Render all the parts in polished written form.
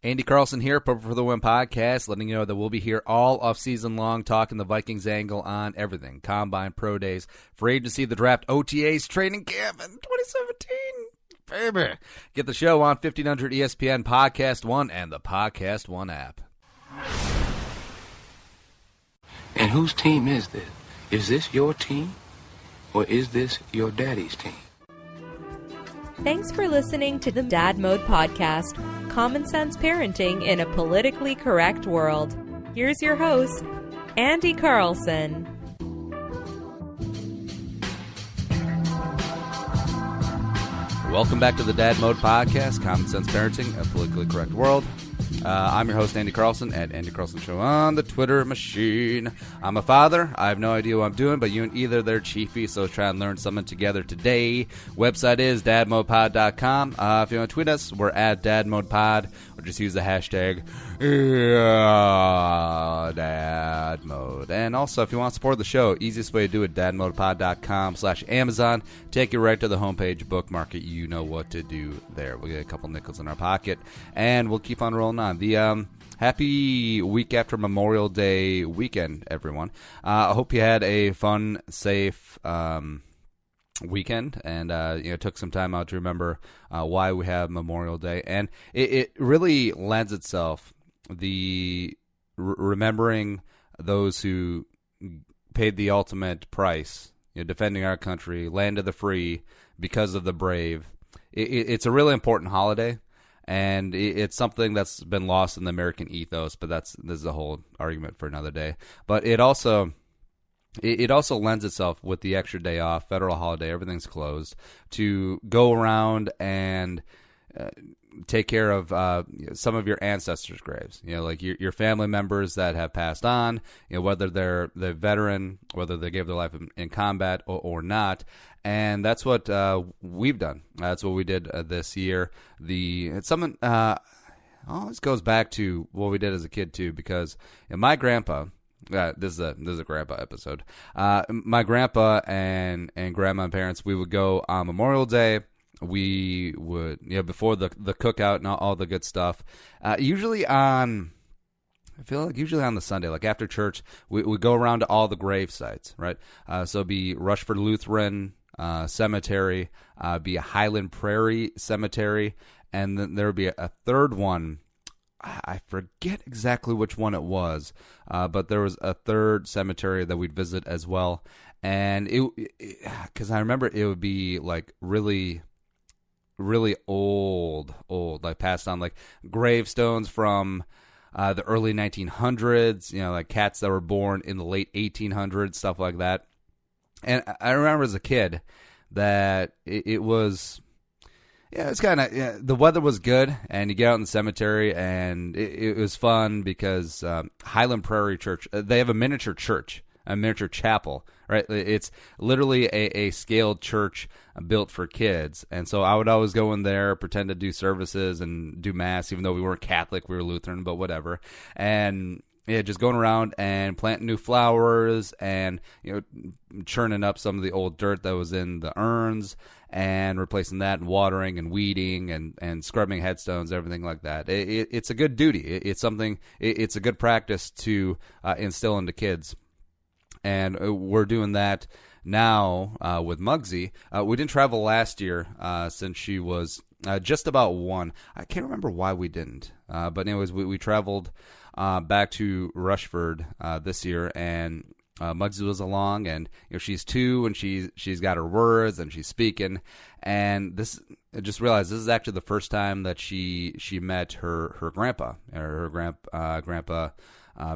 Andy Carlson here, Purple for the Win podcast, letting you know that we'll be here all off-season long talking the Vikings angle on everything. Combine, pro days, free agency, the draft, OTAs, training camp in 2017. Baby. Get the show on 1500 ESPN, Podcast One, and the Podcast One app. And whose team is this? Is this your team, or is this your daddy's team? Thanks for listening to the Dad Mode Podcast, common sense parenting in a politically correct world. Here's your host, Andy Carlson. Welcome back to the Dad Mode Podcast, common sense parenting, a politically correct world. I'm your host, Andy Carlson, at Andy Carlson Show on the Twitter machine. I'm a father. I have no idea what I'm doing, but you and either they're chiefy, so let's try and learn something together today. Website is dadmodepod.com. If you want to tweet us, we're at dadmodepod, or just use the hashtag dadmode. And also, if you want to support the show, easiest way to do it, dadmodepod.com/Amazon. Take you right to the homepage, bookmark it. You know what to do there. We'll get a couple nickels in our pocket, and we'll keep on rolling on. The happy week after Memorial Day weekend, everyone. I hope you had a fun, safe weekend, and took some time out to remember why we have Memorial Day. And it really lends itself, remembering those who paid the ultimate price, defending our country, land of the free, because of the brave. It's a really important holiday. And it's something that's been lost in the American ethos, but this is a whole argument for another day. But it also lends itself, with the extra day off, federal holiday, everything's closed, to go around and take care of some of your ancestors' graves. Like your family members that have passed on, whether they're the veteran, whether they gave their life in combat or not. And that's what we've done. That's what we did this year. This goes back to what we did as a kid too, because my grandpa. This is a grandpa episode. My grandpa and grandma and parents, we would go on Memorial Day. We would, before the cookout and all the good stuff. Usually on the Sunday, like after church, we go around to all the grave sites, right? So it'd be Rushford Lutheran Cemetery, be a Highland Prairie Cemetery, and then there would be a third one. I forget exactly which one it was, but there was a third cemetery that we'd visit as well. And because I remember it would be like really, really old, like passed on, like gravestones from the early 1900s, like cats that were born in the late 1800s, stuff like that. And I remember as a kid that it was, it's kind of, the weather was good, and you get out in the cemetery, and it was fun because Highland Prairie Church, they have a miniature church, a miniature chapel, right? It's literally a scaled church built for kids. And so I would always go in there, pretend to do services and do mass, even though we weren't Catholic, we were Lutheran, but whatever. And just going around and planting new flowers and, churning up some of the old dirt that was in the urns and replacing that, and watering and weeding and scrubbing headstones, everything like that. It's a good duty. It's something, it's a good practice to instill into kids. And we're doing that now with Mugsy. We didn't travel last year since she was just about one. I can't remember why we didn't. But anyways, we traveled back to Rushford this year, and Mugsy was along, and she's 2, and she's got her words, and she's speaking. And I just realized this is actually the first time that she met her grandpa, or her grandpa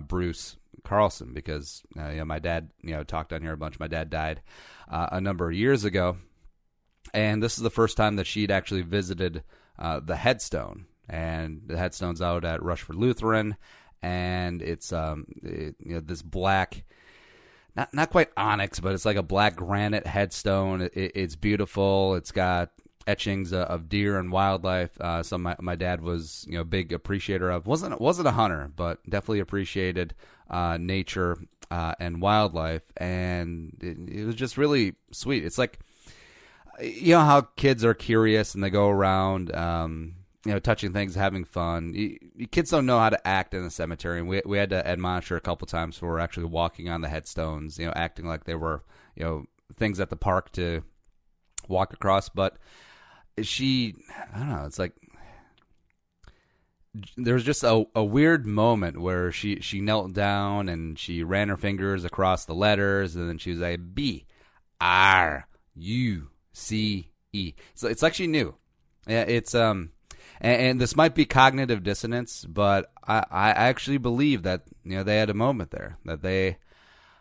Bruce Carlson, because my dad talked on here a bunch. My dad died a number of years ago, and this is the first time that she'd actually visited the headstone. And the headstone's out at Rushford Lutheran, and it's this black, not quite onyx, but it's like a black granite headstone. It's beautiful. It's got etchings of deer and wildlife. So my dad was a big appreciator of. Wasn't a hunter, but definitely appreciated nature and wildlife, and it was just really sweet. It's like, how kids are curious and they go around touching things, having fun. Kids don't know how to act in the cemetery, and we had to admonish her a couple times for actually walking on the headstones, acting like they were, things at the park to walk across. But I don't know, it's like there was just a weird moment where she knelt down and she ran her fingers across the letters, and then she was like, B-R-U-C-E. So it's like she knew. Yeah, it's and this might be cognitive dissonance, but I actually believe that they had a moment there, that they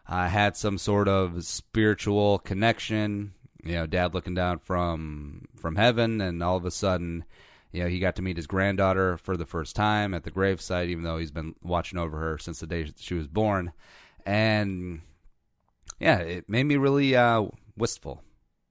had some sort of spiritual connection. Dad looking down from heaven, and all of a sudden, he got to meet his granddaughter for the first time at the gravesite, even though he's been watching over her since the day she was born. And yeah, it made me really wistful,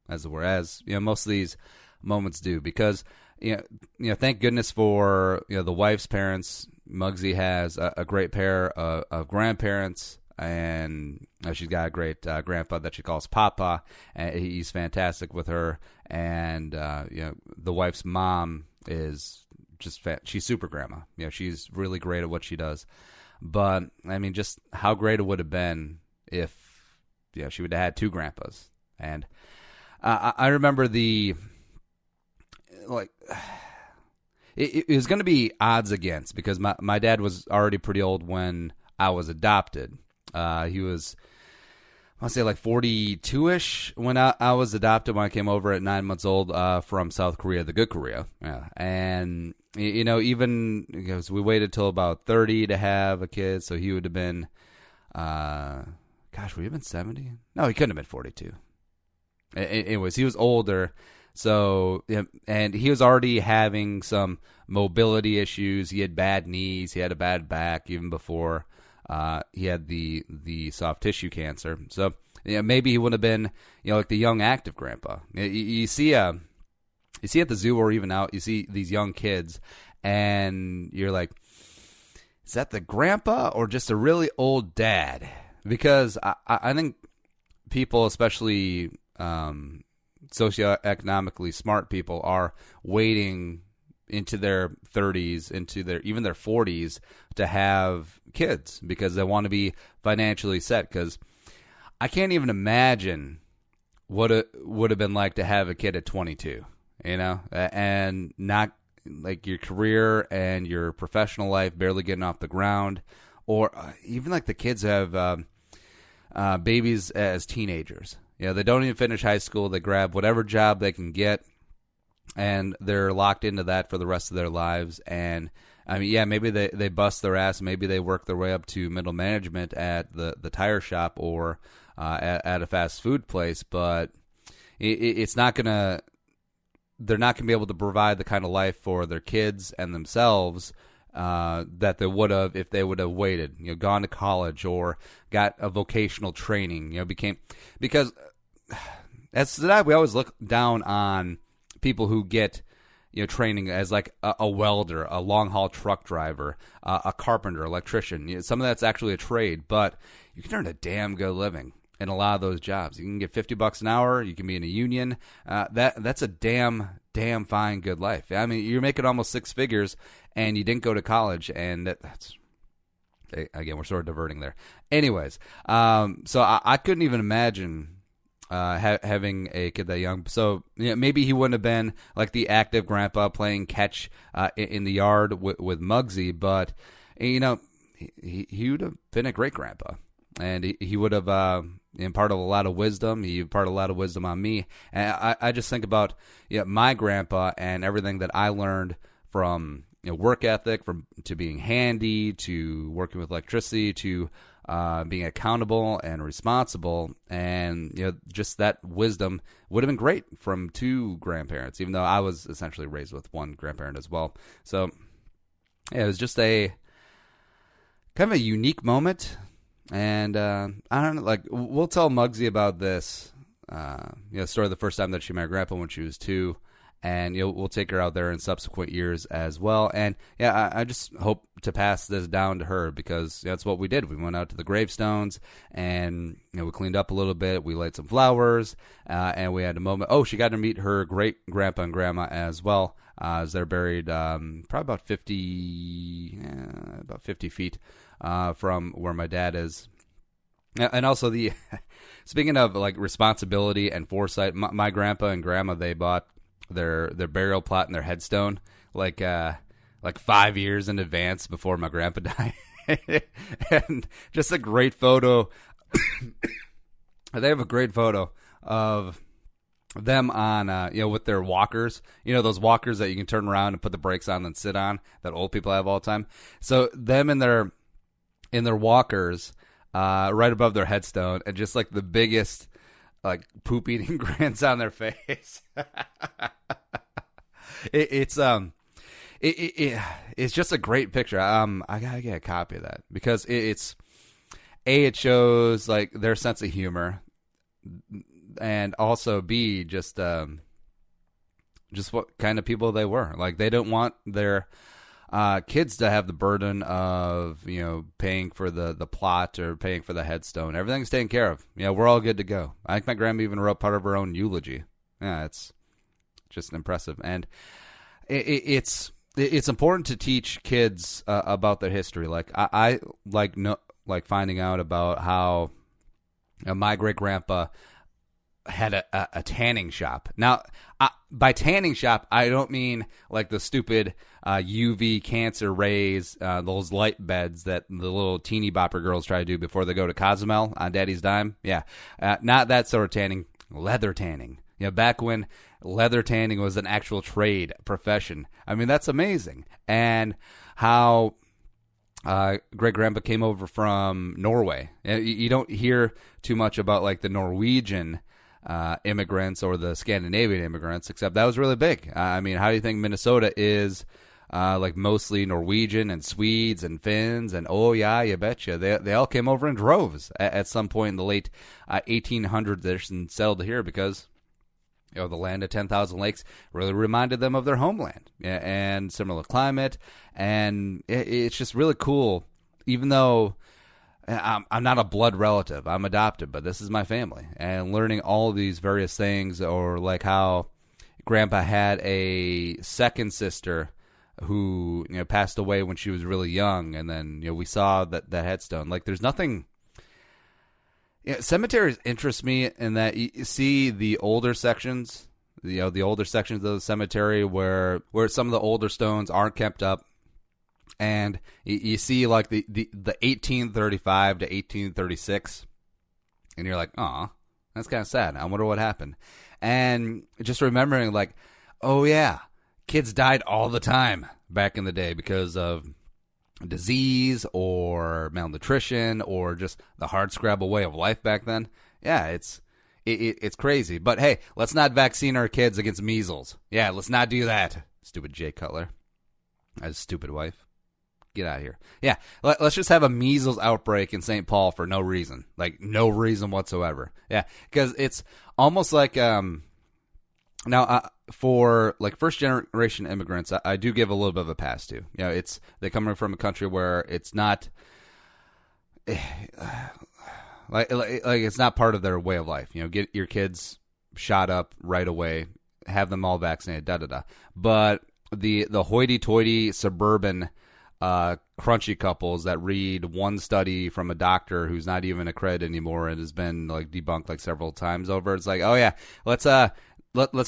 as it were, as most of these moments do, because thank goodness for the wife's parents. Mugsy has a great pair of grandparents, and she's got a great grandpa that she calls Papa, and he's fantastic with her. And the wife's mom is just she's super grandma. She's really great at what she does. But I mean, just how great it would have been if she would have had two grandpas. And I remember it was going to be odds against, because my dad was already pretty old when I was adopted. He was, I want to say, like 42-ish when I was adopted, when I came over at 9 months old from South Korea, the good Korea. Yeah. And, even because we waited till about 30 to have a kid, so he would have been, would he have been 70? No, he couldn't have been 42. Anyways, he was older. So, and he was already having some mobility issues. He had bad knees. He had a bad back even before he had the soft tissue cancer. So, maybe he would have been, like the young active grandpa. You see at the zoo, or even out, you see these young kids, and you're like, is that the grandpa or just a really old dad? Because I think people, especially socioeconomically smart people, are waiting into their 30s, into even their 40s to have kids, because they want to be financially set. Because I can't even imagine what it would have been like to have a kid at 22, and not like your career and your professional life barely getting off the ground, or even like the kids who have babies as teenagers. They don't even finish high school. They grab whatever job they can get, and they're locked into that for the rest of their lives. And I mean, maybe they bust their ass. Maybe they work their way up to middle management at the tire shop or at a fast food place. But it's not gonna. They're not gonna be able to provide the kind of life for their kids and themselves that they would have if they would have waited, gone to college or got a vocational training, because as that we always look down on people who get training as like a welder, a long haul truck driver, a carpenter, electrician. Some of that's actually a trade, but you can earn a damn good living in a lot of those jobs. You can get $50 an hour. You can be in a union. That's a damn fine good life. I mean, you're making almost six figures, and you didn't go to college, and that's again, we're sort of diverting there. Anyways, so I couldn't even imagine having a kid that young. So maybe he wouldn't have been like the active grandpa playing catch in the yard with Mugsy, but he would have been a great grandpa, and he would have imparted a lot of wisdom. He imparted a lot of wisdom on me, and I just think about my grandpa and everything that I learned from work ethic, to being handy, to working with electricity, to being accountable and responsible. And just that wisdom would have been great from two grandparents, even though I was essentially raised with one grandparent as well. So it was just a kind of a unique moment. And I don't know, like, we'll tell Mugsy about this story the first time that she met her grandpa when she was 2. And we'll take her out there in subsequent years as well. And I just hope to pass this down to her, because that's what we did. We went out to the gravestones, and we cleaned up a little bit. We laid some flowers, and we had a moment. Oh, she got to meet her great grandpa and grandma as well, as they're buried probably about 50 feet from where my dad is. And also speaking of like responsibility and foresight, my grandpa and grandma, they bought their burial plot and their headstone like 5 years in advance before my grandpa died. And just a great photo. They have a great photo of them on, with their walkers, those walkers that you can turn around and put the brakes on and sit on that old people have all the time. So them in their walkers, right above their headstone, and just like the biggest, like poop eating grins on their face. It's just a great picture. I gotta get a copy of that because it shows like their sense of humor, and also B, just what kind of people they were. Like they don't want their kids to have the burden of paying for the plot or paying for the headstone. Everything's taken care of. We're all good to go. I think my grandma even wrote part of her own eulogy. Yeah, it's just impressive, and it's important to teach kids about their history. Like I like finding out about how my great grandpa had a tanning shop. Now, by tanning shop, I don't mean like the stupid UV cancer rays, those light beds that the little teeny bopper girls try to do before they go to Cozumel on Daddy's dime. Yeah, not that sort of tanning. Leather tanning. Back when leather tanning was an actual trade profession. I mean, that's amazing. And how great grandpa came over from Norway. You don't hear too much about like the Norwegian immigrants or the Scandinavian immigrants, except that was really big. I mean, how do you think Minnesota is like mostly Norwegian and Swedes and Finns? And oh yeah, you betcha, they all came over in droves at some point in the late 1800s and settled here because the land of 10,000 lakes really reminded them of their homeland and similar climate, and it's just really cool. Even though I'm not a blood relative, I'm adopted, but this is my family, and learning all of these various things, or like how Grandpa had a second sister who passed away when she was really young, and then we saw that headstone. Like there's nothing. Cemeteries interest me in that you see the older sections, the older sections of the cemetery where some of the older stones aren't kept up, and you see like the 1835 to 1836, and you're like, oh, that's kind of sad. I wonder what happened. And just remembering like, oh yeah, kids died all the time back in the day because of disease or malnutrition or just the hardscrabble way of life back then. Yeah, it's crazy. But hey, let's not vaccine our kids against measles. Yeah, let's not do that. Stupid Jay Cutler. His stupid wife. Get out of here. Yeah, let's just have a measles outbreak in St. Paul for no reason. Like, no reason whatsoever. Yeah, because it's almost like now, for like first generation immigrants, I do give a little bit of a pass to. They're coming from a country where it's not like it's not part of their way of life. Get your kids shot up right away, have them all vaccinated, da da da. But the hoity-toity suburban crunchy couples that read one study from a doctor who's not even accredited anymore and has been like debunked like several times over. It's like, oh yeah, let's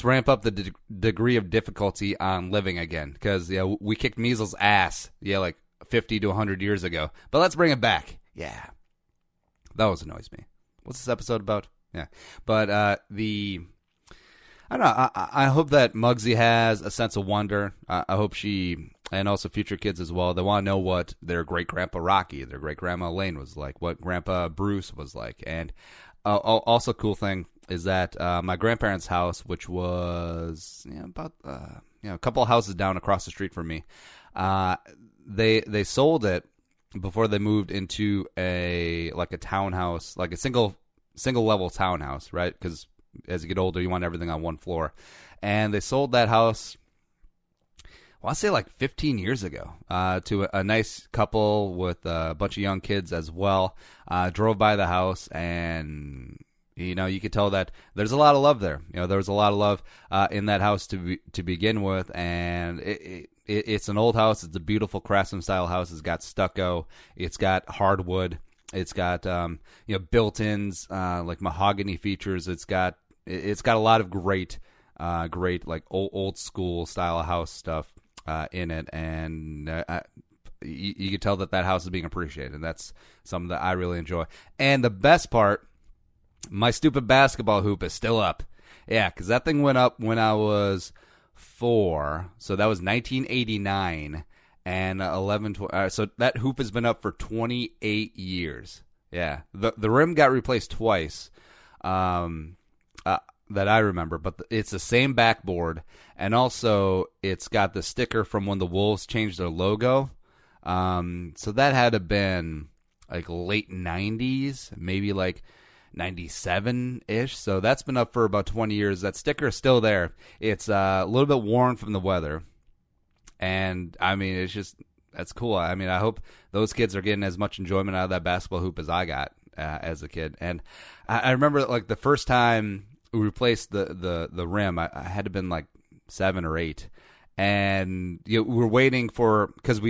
ramp up the degree of difficulty on living again, because we kicked measles ass like 50 to 100 years ago, but let's bring it back. Yeah, that always annoys me. What's this episode about? Yeah, but I don't know. I hope that Mugsy has a sense of wonder. I hope she, and also future kids as well, they want to know what their great-grandpa Rocky, their great-grandma Elaine was like, what Grandpa Bruce was like. And also cool thing is that my grandparents' house, which was about a couple of houses down across the street from me, they sold it before they moved into a townhouse, like a single level townhouse, right? Because as you get older, you want everything on one floor. And they sold that house, well, I'll say like 15 years ago, to a nice couple with a bunch of young kids as well. Drove by the house, and You could tell that there's a lot of love there. There was a lot of love in that house to begin with, and it's an old house. It's a beautiful Craftsman style house. It's got stucco. It's got hardwood. It's got built-ins like mahogany features. It's got a lot of great like old school style house stuff in it, and you can tell that house is being appreciated, and that's something that I really enjoy. And the best part, my stupid basketball hoop is still up. Yeah, because that thing went up when I was 4, so that was 1989, and 11, 12, so that hoop has been up for 28 years. Yeah, the rim got replaced twice that I remember, but it's the same backboard, and also it's got the sticker from when the Wolves changed their logo. So that had to have been like late 90s, maybe like 97-ish. So that's been up for about 20 years. That sticker is still there. It's a little bit worn from the weather. And, I mean, that's cool. I mean, I hope those kids are getting as much enjoyment out of that basketball hoop as I got as a kid. And I remember, like, the first time we replaced the rim, I had to have been like 7 or 8. And we were waiting for, because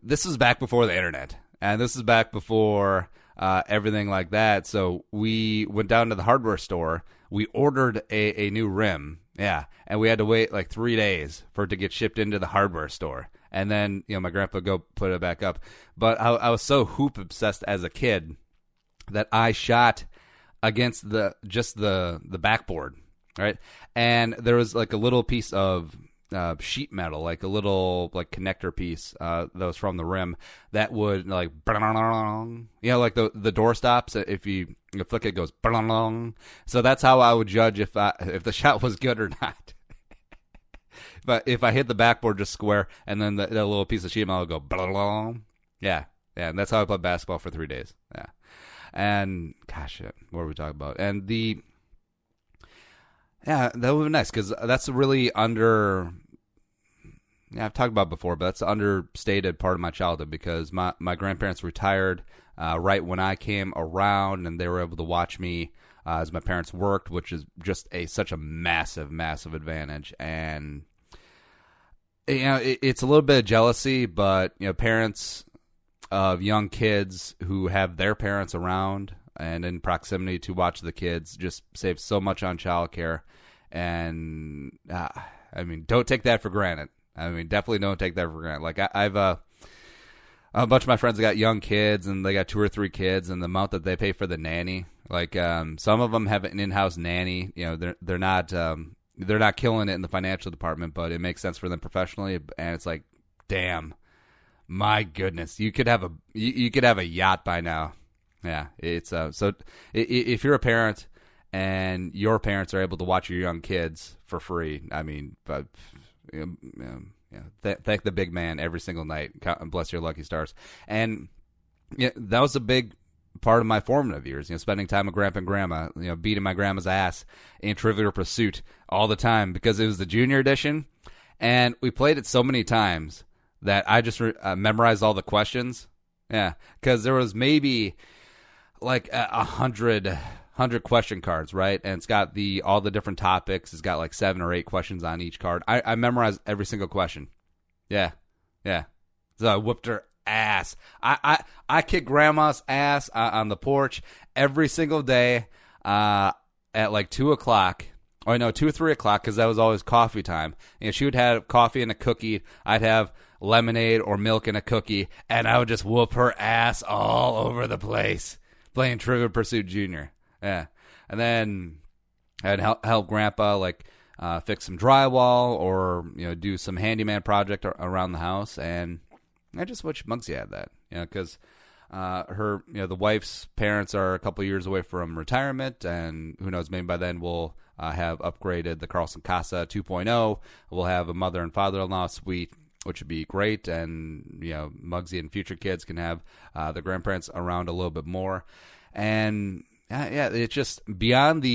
this was back before the internet. And this is back before everything like that. So we went down to the hardware store. We ordered a new rim. Yeah. And we had to wait like 3 days for it to get shipped into the hardware store. And then, my grandpa would go put it back up. But I was so hoop obsessed as a kid that I shot against the backboard. Right. And there was like a little piece of sheet metal, like a little like connector piece that was from the rim that would like like the door stops. If you flick it, it goes so that's how I would judge if the shot was good or not. But if I hit the backboard just square and then the little piece of sheet metal would go yeah, and that's how I played basketball for 3 days. Yeah. And gosh, what were we talking about? And yeah, that would be nice, because that's a really I've talked about it before, but that's an understated part of my childhood, because my grandparents retired right when I came around, and they were able to watch me as my parents worked, which is just such a massive, massive advantage. And, it's a little bit of jealousy, but, parents of young kids who have their parents around and in proximity to watch the kids just save so much on childcare. And, I mean, don't take that for granted. I mean, definitely don't take that for granted. Like, I've a bunch of my friends that got young kids, and they got 2 or 3 kids, and the amount that they pay for the nanny, like, some of them have an in-house nanny. They're not killing it in the financial department, but it makes sense for them professionally. And it's like, damn, my goodness, you could have a yacht by now. Yeah, it's so if you're a parent and your parents are able to watch your young kids for free, I mean, but thank the big man every single night. Bless your lucky stars. And that was a big part of my formative years. Spending time with Grandpa and Grandma. Beating my grandma's ass in Trivial Pursuit all the time, because it was the junior edition, and we played it so many times that I just memorized all the questions. Yeah, because there was maybe like 100 question cards, right? And it's got all the different topics. It's got like 7 or 8 questions on each card. I memorized every single question. Yeah. So I whooped her ass. I kicked Grandma's ass on the porch every single day at like 2 o'clock. Or no, 2 or 3 o'clock, because that was always coffee time. She would have coffee and a cookie. I'd have lemonade or milk and a cookie, and I would just whoop her ass all over the place playing Trivial Pursuit Junior. Yeah. And then I'd help Grandpa like fix some drywall or do some handyman project around the house. And I just wish Mugsy had that, because her the wife's parents are a couple years away from retirement, and who knows, maybe by then we'll have upgraded the Carlson Casa 2.0. We'll have a mother and father-in-law suite, which would be great, and Mugsy and future kids can have the grandparents around a little bit more. And yeah, it's just beyond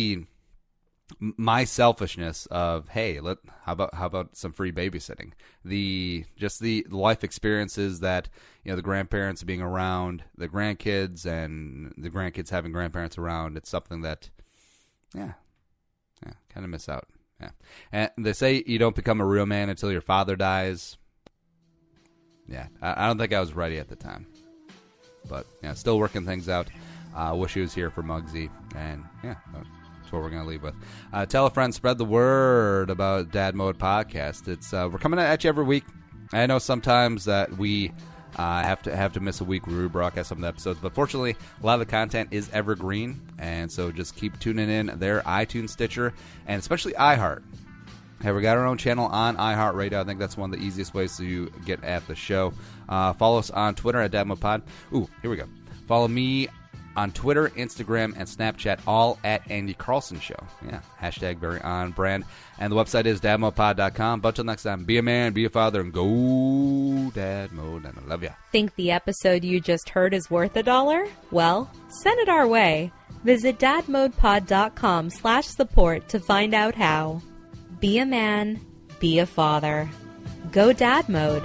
my selfishness of, hey, how about some free babysitting? The life experiences that the grandparents being around the grandkids, and the grandkids having grandparents around. It's something that kind of miss out. Yeah, and they say you don't become a real man until your father dies. Yeah, I don't think I was ready at the time, but still working things out. Wish he was here for Mugsy, and that's what we're gonna leave with. Tell a friend, spread the word about Dad Mode Podcast. It's we're coming at you every week. I know sometimes that we have to miss a week where we broadcast some of the episodes, but fortunately, a lot of the content is evergreen, and so just keep tuning in there, iTunes, Stitcher, and especially iHeart. Hey, we got our own channel on iHeartRadio. I think that's one of the easiest ways to get at the show. Follow us on Twitter at DadModePod. Ooh, here we go. Follow me on Twitter, Instagram, and Snapchat, all at Andy Carlson Show. Yeah, hashtag very on brand. And the website is dadmodepod.com. But until next time, be a man, be a father, and go Dad Mode. And I love ya. Think the episode you just heard is worth $1? Well, send it our way. Visit dadmodepod.com/support to find out how. Be a man, be a father. Go Dad Mode.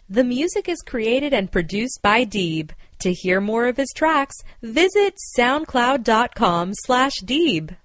The music is created and produced by Deeb. To hear more of his tracks, visit soundcloud.com/Deeb.